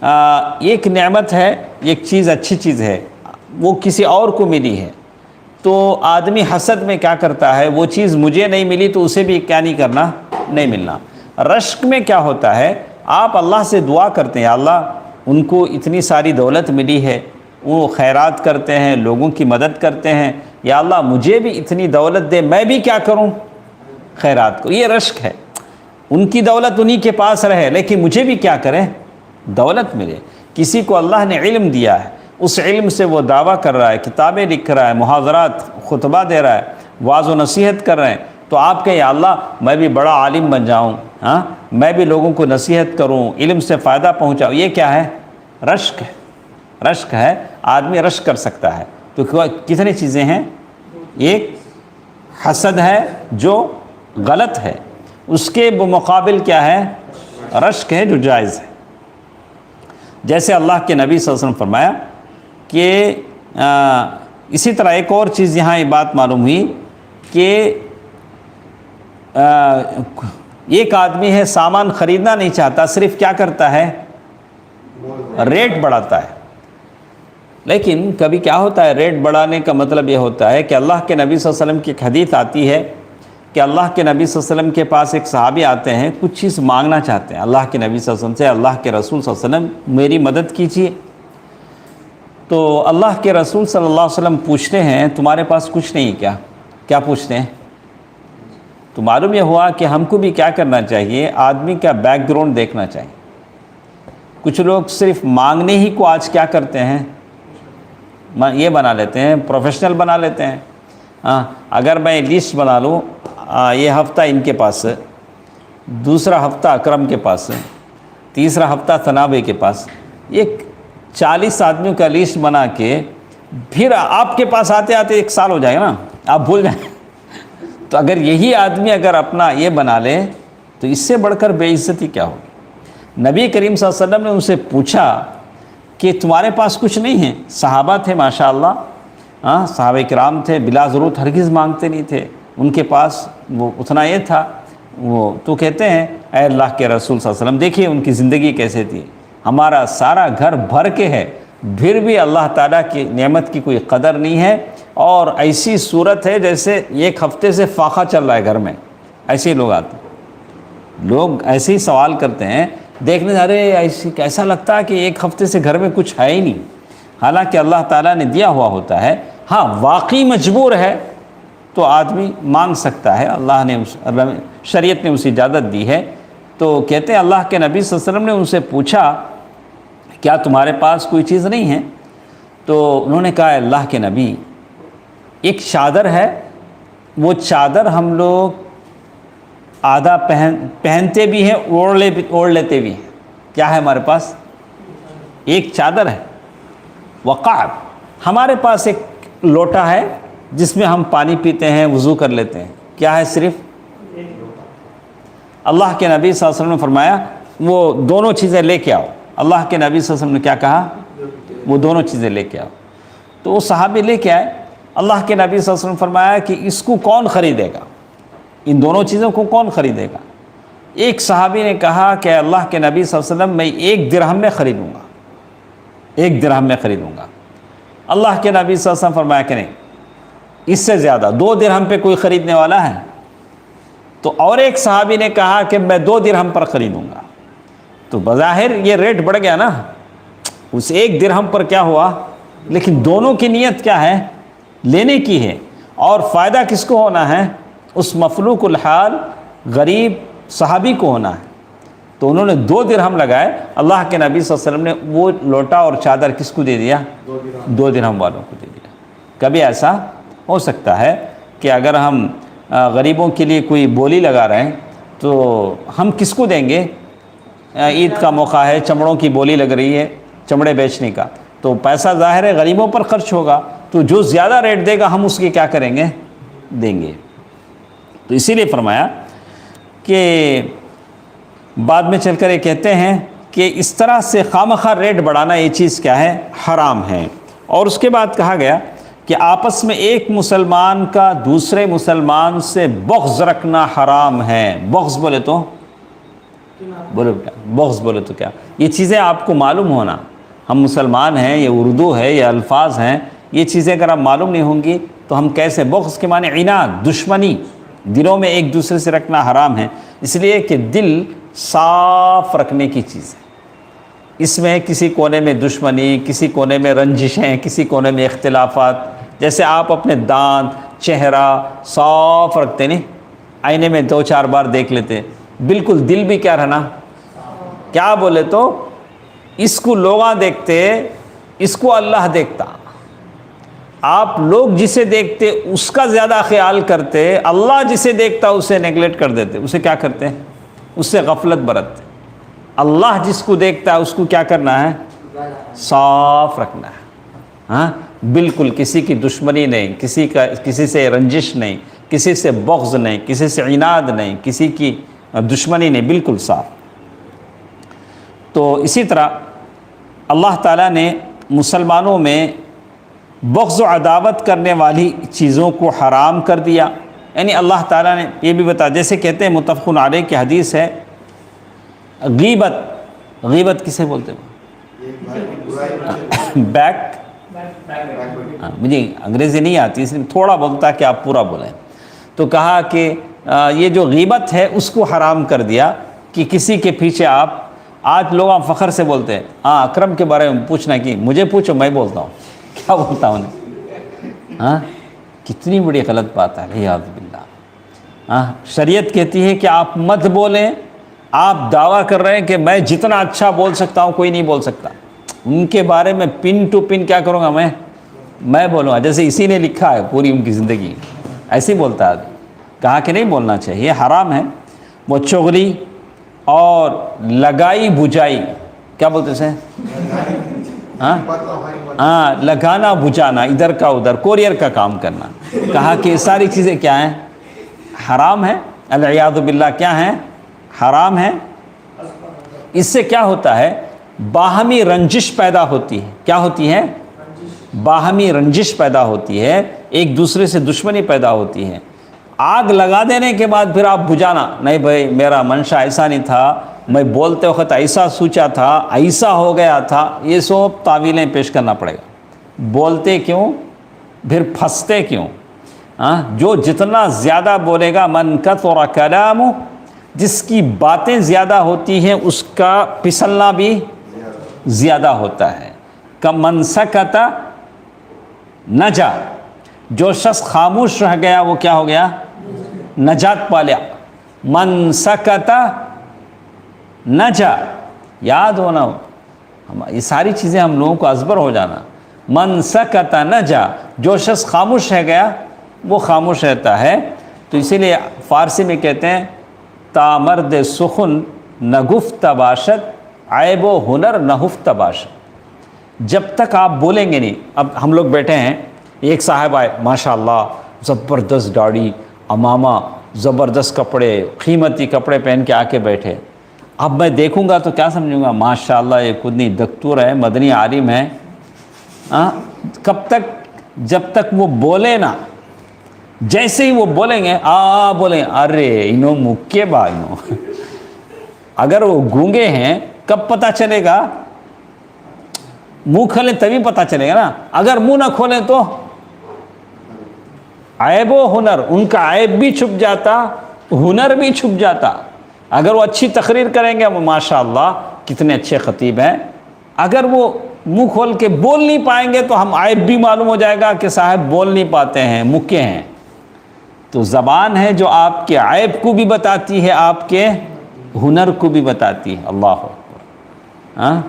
ایک نعمت ہے، ایک چیز اچھی چیز ہے، وہ کسی اور کو ملی ہے، تو آدمی حسد میں کیا کرتا ہے، وہ چیز مجھے نہیں ملی تو اسے بھی کیا نہیں کرنا، نہیں ملنا۔ رشک میں کیا ہوتا ہے، آپ اللہ سے دعا کرتے ہیں، اللہ ان کو اتنی ساری دولت ملی ہے، وہ خیرات کرتے ہیں، لوگوں کی مدد کرتے ہیں، یا اللہ مجھے بھی اتنی دولت دے، میں بھی کیا کروں، خیرات کو۔ یہ رشک ہے، ان کی دولت انہی کے پاس رہے لیکن مجھے بھی کیا کرے، دولت ملے۔ کسی کو اللہ نے علم دیا ہے، اس علم سے وہ دعویٰ کر رہا ہے، کتابیں لکھ رہا ہے، محاضرات خطبہ دے رہا ہے، واعظ و نصیحت کر رہے ہیں، تو آپ کہیں یا اللہ میں بھی بڑا عالم بن جاؤں، ہاں میں بھی لوگوں کو نصیحت کروں، علم سے فائدہ پہنچاؤں۔ یہ کیا ہے، رشک ہے، رشک ہے، آدمی رشک کر سکتا ہے۔ تو کتنی چیزیں ہیں، ایک حسد ہے جو غلط ہے، اس کے مقابل کیا ہے، رشک ہے جو جائز ہے۔ جیسے اللہ کے نبی صلی اللہ علیہ وسلم فرمایا کہ اسی طرح ایک اور چیز یہاں یہ بات معلوم ہوئی کہ ایک آدمی ہے سامان خریدنا نہیں چاہتا، صرف کیا کرتا ہے، ریٹ بڑھاتا ہے۔ لیکن کبھی کیا ہوتا ہے، ریٹ بڑھانے کا مطلب یہ ہوتا ہے کہ اللہ کے نبی صلی اللہ علیہ وسلم کی ایک حدیث آتی ہے کہ اللہ کے نبی صلی اللہ علیہ وسلم کے پاس ایک صحابی آتے ہیں، کچھ چیز مانگنا چاہتے ہیں اللہ کے نبی صلی اللہ علیہ وسلم سے، اللہ کے رسول صلی اللہ علیہ وسلم میری مدد کیجیے۔ تو اللہ کے رسول صلی اللہ علیہ وسلم پوچھتے ہیں تمہارے پاس کچھ نہیں کیا؟ کیا پوچھتے ہیں؟ تو معلوم یہ ہوا کہ ہم کو بھی کیا کرنا چاہیے، آدمی کا بیک گراؤنڈ دیکھنا چاہیے۔ کچھ لوگ صرف مانگنے ہی کو آج کیا کرتے ہیں، یہ بنا لیتے ہیں، پروفیشنل بنا لیتے ہیں۔ اگر میں لسٹ بنا لوں، یہ ہفتہ ان کے پاس، دوسرا ہفتہ اکرم کے پاس، تیسرا ہفتہ تنابے کے پاس، ایک 40 آدمیوں کا لسٹ بنا کے پھر آپ کے پاس آتے آتے 1 سال ہو جائے گا نا، آپ بھول جائیں۔ تو اگر یہی آدمی اگر اپنا یہ بنا لے تو اس سے بڑھ کر بے عزتی کیا ہوگی۔ نبی کریم صلی اللہ علیہ وسلم نے ان سے پوچھا کہ تمہارے پاس کچھ نہیں ہے؟ صحابہ تھے ماشاءاللہ، صحابہ کرام تھے، بلا ضرورت ہرگز مانگتے نہیں تھے، ان کے پاس وہ اتنا یہ تھا، وہ تو کہتے ہیں اے اللہ کے رسول صلی اللہ علیہ وسلم دیکھیے ان کی زندگی کیسے تھی، ہمارا سارا گھر بھر کے ہے، پھر بھی اللہ تعالیٰ کی نعمت کی کوئی قدر نہیں ہے، اور ایسی صورت ہے جیسے 1 ہفتے سے فاقہ چل رہا ہے گھر میں۔ ایسے لوگ آتے ہیں، لوگ ایسے ہی سوال کرتے ہیں، دیکھنے سے ارے ایسا لگتا ہے کہ 1 ہفتے سے گھر میں کچھ ہے ہی نہیں، حالانکہ اللہ تعالیٰ نے دیا ہوا ہوتا ہے۔ ہاں واقعی مجبور ہے تو آدمی مانگ سکتا ہے، اللہ نے شریعت نے اسے اجازت دی ہے۔ تو کہتے ہیں اللہ کے نبی صلی اللہ علیہ وسلم نے ان سے پوچھا کیا تمہارے پاس کوئی چیز نہیں ہے؟ تو انہوں نے کہا اللہ کے نبی ایک چادر ہے، وہ چادر ہم لوگ آدھا پہنتے بھی ہیں، اوڑھ لیتے بھی ہیں۔ کیا ہے ہمارے پاس؟ ایک چادر ہے۔ وقعب، ہمارے پاس ایک لوٹا ہے جس میں ہم پانی پیتے ہیں، وضو کر لیتے ہیں۔ کیا ہے؟ صرف اللہ کے نبی صلی اللہ علیہ وسلم نے فرمایا وہ دونوں چیزیں لے کے آؤ۔ اللہ کے نبی صلی اللہ علیہ وسلم نے کیا کہا؟ وہ دونوں چیزیں لے کے آؤ۔ تو وہ صحابی لے کے آئے، اللہ کے نبی صلی اللہ علیہ وسلم نے فرمایا کہ اس کو کون خریدے گا، ان دونوں چیزوں کو کون خریدے گا؟ ایک صحابی نے کہا کہ اللہ کے نبی صلی اللہ علیہ وسلم میں 1 درہم میں خریدوں گا، 1 درہم میں خریدوں گا۔ اللہ کے نبی صلی اللہ علیہ وسلم فرمایا کہ نہیں، اس سے زیادہ 2 درہم پہ کوئی خریدنے والا ہے؟ تو اور ایک صحابی نے کہا کہ میں 2 درہم پر خریدوں گا۔ تو بظاہر یہ ریٹ بڑھ گیا نا، اس 1 درہم پر کیا ہوا، لیکن دونوں کی نیت کیا ہے؟ لینے کی ہے، اور فائدہ کس کو ہونا ہے؟ اس مفلوق الحال غریب صحابی کو ہونا ہے۔ تو انہوں نے 2 درہم لگائے، اللہ کے نبی صلی اللہ علیہ وسلم نے وہ لوٹا اور چادر کس کو دے دیا؟ 2 درہم والوں کو دے دیا۔ کبھی ایسا ہو سکتا ہے کہ اگر ہم غریبوں کے لیے کوئی بولی لگا رہے ہیں تو ہم کس کو دیں گے؟ عید کا موقع ہے، چمڑوں کی بولی لگ رہی ہے، چمڑے بیچنے کا، تو پیسہ ظاہر ہے غریبوں پر خرچ ہوگا، تو جو زیادہ ریٹ دے گا ہم اس کی کیا کریں گے؟ دیں گے۔ تو اسی لیے فرمایا کہ بعد میں چل کر یہ کہتے ہیں کہ اس طرح سے خواہ ریٹ بڑھانا یہ چیز کیا ہے؟ حرام ہے۔ اور اس کے بعد کہا گیا کہ آپس میں ایک مسلمان کا دوسرے مسلمان سے بغض رکھنا حرام ہے۔ بغض بولے تو بولو کیا بغض بولے تو کیا؟ یہ چیزیں آپ کو معلوم ہونا، ہم مسلمان ہیں، یہ اردو ہے، یہ الفاظ ہیں، یہ چیزیں اگر آپ معلوم نہیں ہوں گی تو ہم کیسے؟ بغض کے معنی عناد، دشمنی، دلوں میں ایک دوسرے سے رکھنا حرام ہے، اس لیے کہ دل صاف رکھنے کی چیز ہے۔ اس میں کسی کونے میں دشمنی، کسی کونے میں رنجشیں، کسی کونے میں اختلافات، جیسے آپ اپنے دانت، چہرہ صاف رکھتے نہیں، آئینے میں 2-4 بار دیکھ لیتے، بالکل دل بھی کیا رہنا، کیا بولے تو اس کو لوگاں دیکھتے، اس کو اللہ دیکھتا، آپ لوگ جسے دیکھتے اس کا زیادہ خیال کرتے، اللہ جسے دیکھتا اسے نیگلیکٹ کر دیتے، اسے کیا کرتے؟ اس سے غفلت برتتے۔ اللہ جس کو دیکھتا ہے اس کو کیا کرنا ہے؟ صاف رکھنا ہے، ہاں بالکل کسی کی دشمنی نہیں، کسی سے رنجش نہیں، کسی سے بغض نہیں، کسی سے عناد نہیں، کسی کی دشمنی نہیں، بالکل صاف۔ تو اسی طرح اللہ تعالیٰ نے مسلمانوں میں بغض و عداوت کرنے والی چیزوں کو حرام کر دیا، یعنی اللہ تعالیٰ نے یہ بھی بتا، جیسے کہتے ہیں متفق علیہ کی حدیث ہے، غیبت کسے بولتے ہیں؟ بیک، مجھے انگریزی نہیں آتی اس لیے تھوڑا بولتا کہ آپ پورا بولیں، تو کہا کہ یہ جو غیبت ہے اس کو حرام کر دیا کہ کسی کے پیچھے آپ، آج لوگ آپ فخر سے بولتے ہیں، ہاں اکرم کے بارے میں پوچھنا کہ مجھے پوچھو میں بولتا ہوں، کیا بولتا ہوں ہاں، کتنی بڑی غلط بات ہے، والعیاذ باللہ۔ ہاں شریعت کہتی ہے کہ آپ مت بولیں، آپ دعویٰ کر رہے ہیں کہ میں جتنا اچھا بول سکتا ہوں کوئی نہیں بول سکتا، ان کے بارے میں پن ٹو پن کیا کروں گا میں بولوں گا، جیسے اسی نے لکھا ہے پوری ان کی زندگی، ایسے ہی بولتا ہے، کہا کہ نہیں بولنا چاہیے، حرام ہے۔ وہ چغلی اور لگائی بجائی، کیا بولتے اسے؟ ہاں لگانا بجانا، ادھر کا ادھر کوریئر کا کام کرنا، کہا کہ یہ ساری چیزیں کیا ہیں؟ حرام ہے، والعیاذ باللہ کیا ہیں؟ حرام ہے۔ اس سے کیا ہوتا ہے؟ باہمی رنجش پیدا ہوتی ہے، کیا ہوتی ہے؟ باہمی رنجش پیدا ہوتی ہے، ایک دوسرے سے دشمنی پیدا ہوتی ہے۔ آگ لگا دینے کے بعد پھر آپ بجھانا، نہیں بھائی میرا منشا ایسا نہیں تھا، میں بولتے وقت ایسا سوچا تھا، ایسا ہو گیا تھا، یہ سب تعویلیں پیش کرنا پڑے گا۔ بولتے کیوں؟ پھر پھنستے کیوں؟ جو جتنا زیادہ بولے گا، من کثر کلام، جس کی باتیں زیادہ ہوتی ہیں اس کا پھسلنا بھی زیادہ ہوتا ہے۔ کمن سکت نجا، جو شخص خاموش رہ گیا وہ کیا ہو گیا؟ نجات پا لیا۔ من سکت نجا، یاد ہونا، یہ ساری چیزیں ہم لوگوں کو ازبر ہو جانا۔ من سکت نجا، جو شخص خاموش رہ گیا وہ خاموش رہتا ہے۔ تو اسی لیے فارسی میں کہتے ہیں تا مرد سخن نہ گفت باشد، عیب و ہنر نہ ہفت باشد۔ جب تک آپ بولیں گے نہیں، اب ہم لوگ بیٹھے ہیں، ایک صاحب آئے ماشاءاللہ زبردست داڑھی، امامہ، زبردست کپڑے، قیمتی کپڑے پہن کے آ کے بیٹھے، اب میں دیکھوں گا تو کیا سمجھوں گا؟ ماشاءاللہ یہ خودنی دکتور ہے، مدنی عالم ہے۔ کب تک؟ جب تک وہ بولے نا، جیسے ہی وہ بولیں گے بولیں ارے انہوں مکے با انہوں۔ اگر وہ گونگے ہیں کب پتہ چلے گا؟ منہ کھولیں تبھی پتہ چلے گا نا، اگر منہ نہ کھولیں تو عیب و ہنر، ان کا عیب بھی چھپ جاتا، ہنر بھی چھپ جاتا۔ اگر وہ اچھی تقریر کریں گے، وہ ماشاءاللہ کتنے اچھے خطیب ہیں، اگر وہ منہ کھول کے بول نہیں پائیں گے تو ہم عیب بھی معلوم ہو جائے گا کہ صاحب بول نہیں پاتے ہیں، مکے ہیں۔ تو زبان ہے جو آپ کے عیب کو بھی بتاتی ہے، آپ کے ہنر کو بھی بتاتی ہے۔ اللہ اکبر۔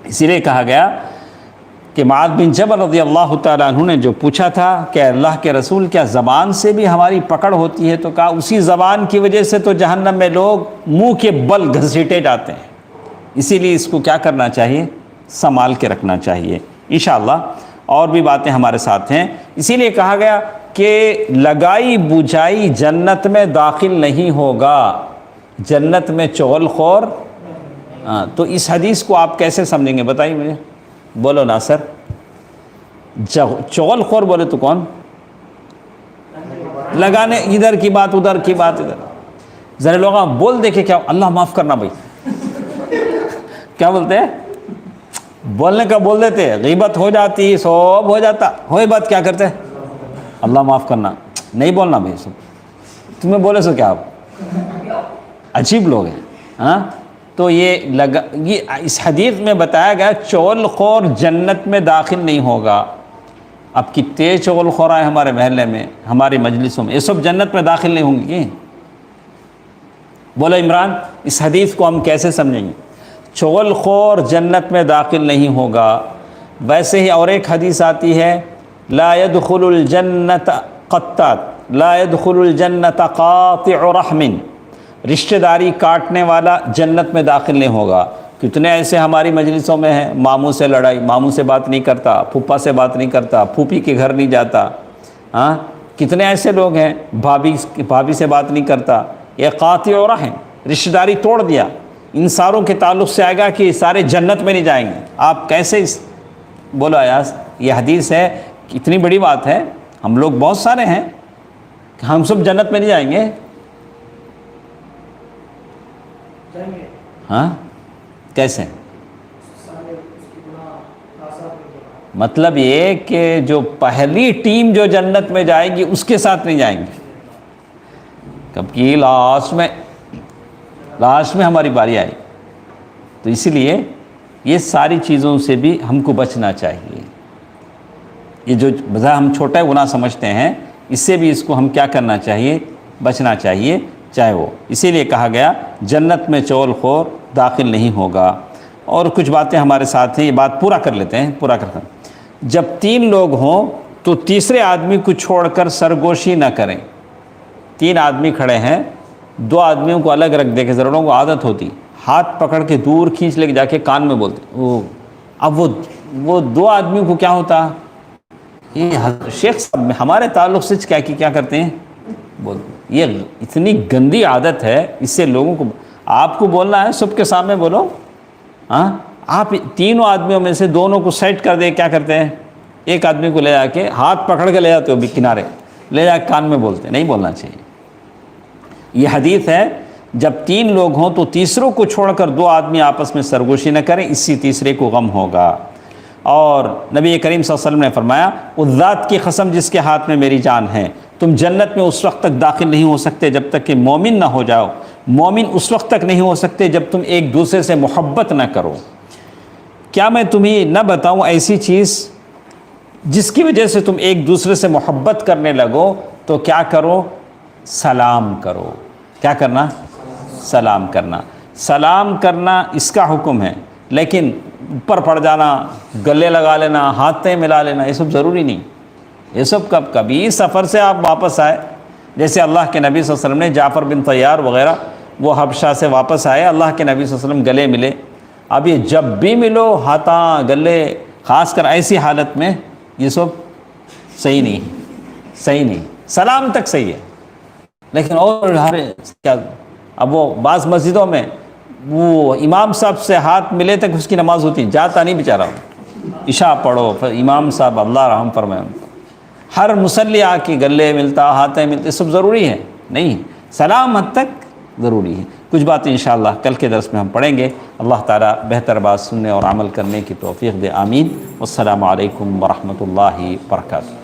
اسی لیے کہا گیا کہ معاذ بن جبل رضی اللہ تعالیٰ عنہ نے جو پوچھا تھا کہ اللہ کے رسول کیا زبان سے بھی ہماری پکڑ ہوتی ہے؟ تو کہا اسی زبان کی وجہ سے تو جہنم میں لوگ منہ کے بل گھسیٹے جاتے ہیں، اسی لیے اس کو کیا کرنا چاہیے؟ سنبھال کے رکھنا چاہیے۔ انشاءاللہ اور بھی باتیں ہمارے ساتھ ہیں۔ اسی لیے کہا گیا کہ لگائی بجھائی جنت میں داخل نہیں ہوگا، جنت میں چغل خور۔ تو اس حدیث کو آپ کیسے سمجھیں گے بتائیے مجھے، بولو ناصر۔ چغل خور بولے تو کون؟ لگانے، ادھر کی بات ادھر کی بات ادھر۔ ذرا لوگ بول دے کہ کیا اللہ معاف کرنا بھائی، کیا بولتے ہیں؟ بولنے کا بول دیتے، غیبت ہو جاتی، سب ہو جاتا، ہوئے بات کیا کرتے ہیں؟ اللہ معاف کرنا، نہیں بولنا بھائی، سب تمہیں بولے سو کیا، آپ عجیب لوگ ہیں ہاں۔ تو یہ اس حدیث میں بتایا گیا چغل خور جنت میں داخل نہیں ہوگا۔ اب کتنے چغل خور آئے ہمارے محلے میں، ہماری مجلسوں میں، یہ سب جنت میں داخل نہیں ہوں گے؟ بولو عمران، اس حدیث کو ہم کیسے سمجھیں گے؟ چغل خور جنت میں داخل نہیں ہوگا۔ ویسے ہی اور ایک حدیث آتی ہے، لا يدخل الجنت قطات، لا يدخل الجنت قاطع رحم، رشتہ داری کاٹنے والا جنت میں داخل نہیں ہوگا۔ کتنے ایسے ہماری مجلسوں میں ہیں، ماموں سے لڑائی، ماموں سے بات نہیں کرتا، پھپھا سے بات نہیں کرتا، پھوپھی کے گھر نہیں جاتا، ہاں کتنے ایسے لوگ ہیں، بھابھی سے بات نہیں کرتا، یہ قاطع رحم، رشتہ داری توڑ دیا۔ ان ساروں کے تعلق سے آئے گا کہ سارے جنت میں نہیں جائیں گے۔ آپ کیسے بولو ایاز، یہ حدیث ہے، اتنی بڑی بات ہے، ہم لوگ بہت سارے ہیں کہ ہم سب جنت میں نہیں جائیں گے؟ ہاں کیسے؟ مطلب یہ کہ جو پہلی ٹیم جو جنت میں جائے گی اس کے ساتھ نہیں جائیں گے، کب کی لاسٹ میں ہماری باری آئی۔ تو اسی لیے یہ ساری چیزوں سے بھی ہم کو بچنا چاہیے۔ یہ جو بظاہر ہم چھوٹا گناہ سمجھتے ہیں، اس سے بھی اس کو ہم کیا کرنا چاہیے؟ بچنا چاہیے، چاہے وہ، اسی لیے کہا گیا جنت میں چغل خور داخل نہیں ہوگا۔ اور کچھ باتیں ہمارے ساتھ ہیں، یہ بات پورا کر لیتے ہیں، پورا کرتے ہیں۔ جب 3 لوگ ہوں تو تیسرے آدمی کو چھوڑ کر سرگوشی نہ کریں۔ 3 آدمی کھڑے ہیں، 2 آدمیوں کو الگ رکھ دے کے، ضروروں کو عادت ہوتی ہاتھ پکڑ کے دور کھینچ لے کے جا کے کان میں بولتے، اب وہ 2 آدمیوں کو کیا ہوتا؟ یہ شیخ صاحب ہمارے تعلق سے کیا کرتے ہیں؟ بولتے، یہ اتنی گندی عادت ہے، اس سے لوگوں کو، آپ کو بولنا ہے سب کے سامنے بولو، ہاں آپ 3 آدمیوں میں سے 2 کو سیٹ کر دے، کیا کرتے ہیں؟ ایک آدمی کو لے جا کے ہاتھ پکڑ کے لے جاتے ہو بھی کنارے، لے جا کے کان میں بولتے، نہیں بولنا چاہیے۔ یہ حدیث ہے، جب 3 لوگ ہوں تو تیسروں کو چھوڑ کر 2 آدمی آپس میں سرگوشی نہ کریں، اس سے تیسرے کو غم ہوگا۔ اور نبی کریم صلی اللہ علیہ وسلم نے فرمایا، اس ذات کی قسم جس کے ہاتھ میں میری جان ہے، تم جنت میں اس وقت تک داخل نہیں ہو سکتے جب تک کہ مومن نہ ہو جاؤ، مومن اس وقت تک نہیں ہو سکتے جب تم ایک دوسرے سے محبت نہ کرو۔ کیا میں تمہیں نہ بتاؤں ایسی چیز جس کی وجہ سے تم ایک دوسرے سے محبت کرنے لگو؟ تو کیا کرو؟ سلام کرو۔ کیا کرنا؟ سلام کرنا۔ سلام کرنا اس کا حکم ہے، لیکن اوپر پڑ جانا، گلے لگا لینا، ہاتھیں ملا لینا، یہ سب ضروری نہیں۔ یہ سب کبھی سفر سے آپ واپس آئے، جیسے اللہ کے نبی صلی اللہ علیہ وسلم نے جعفر بن طیار وغیرہ وہ حبشہ سے واپس آئے، اللہ کے نبی صلی اللہ علیہ وسلم گلے ملے۔ اب یہ جب بھی ملو ہاتھاں گلے، خاص کر ایسی حالت میں، یہ سب صحیح نہیں۔ سلام تک صحیح ہے، لیکن اور کیا، اب وہ بعض مسجدوں میں وہ امام صاحب سے ہاتھ ملے تک اس کی نماز ہوتی، جاتا نہیں بیچارہ، عشاء پڑھو پھر امام صاحب اللہ رحم فرمائے، ہر مصلی آ کے گلے ملتا، ہاتھیں ملتے، سب ضروری ہے نہیں، سلام حد تک ضروری ہے۔ کچھ باتیں انشاءاللہ کل کے درس میں ہم پڑھیں گے۔ اللہ تعالیٰ بہتر بات سننے اور عمل کرنے کی توفیق دے، آمین۔ والسلام علیکم ورحمۃ اللہ وبرکاتہ۔